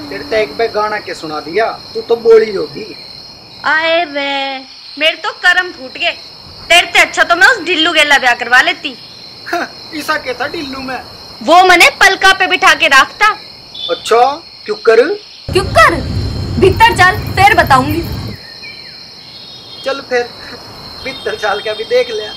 तेरे तो एक बार गाना के सुना दिया, तू तो बोली होगी। आए वे, मेरे तो कर्म फूट गए। तेरे से अच्छा तो मैं उस ढिल्लू गेला ब्याह करवा लेती। ऐसा क्या था ढिल्लू में? वो मने पलका पे बिठा के रखता। अच्छा, क्यों कर? भीतर चल, फिर बताऊंगी। चल फिर भीतर चल के अभी देख लिया।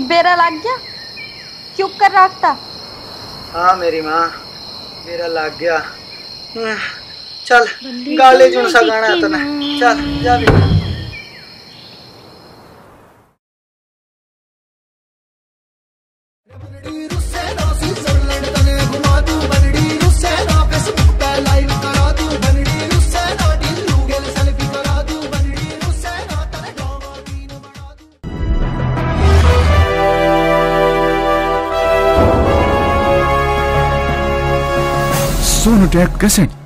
बेरा लग गया, क्यों कर रखता? हाँ मेरी माँ, बेरा लग गया। चल गाले जुन सा गाना है तो ना, चल जा भी। सोनोटेक कैसेट।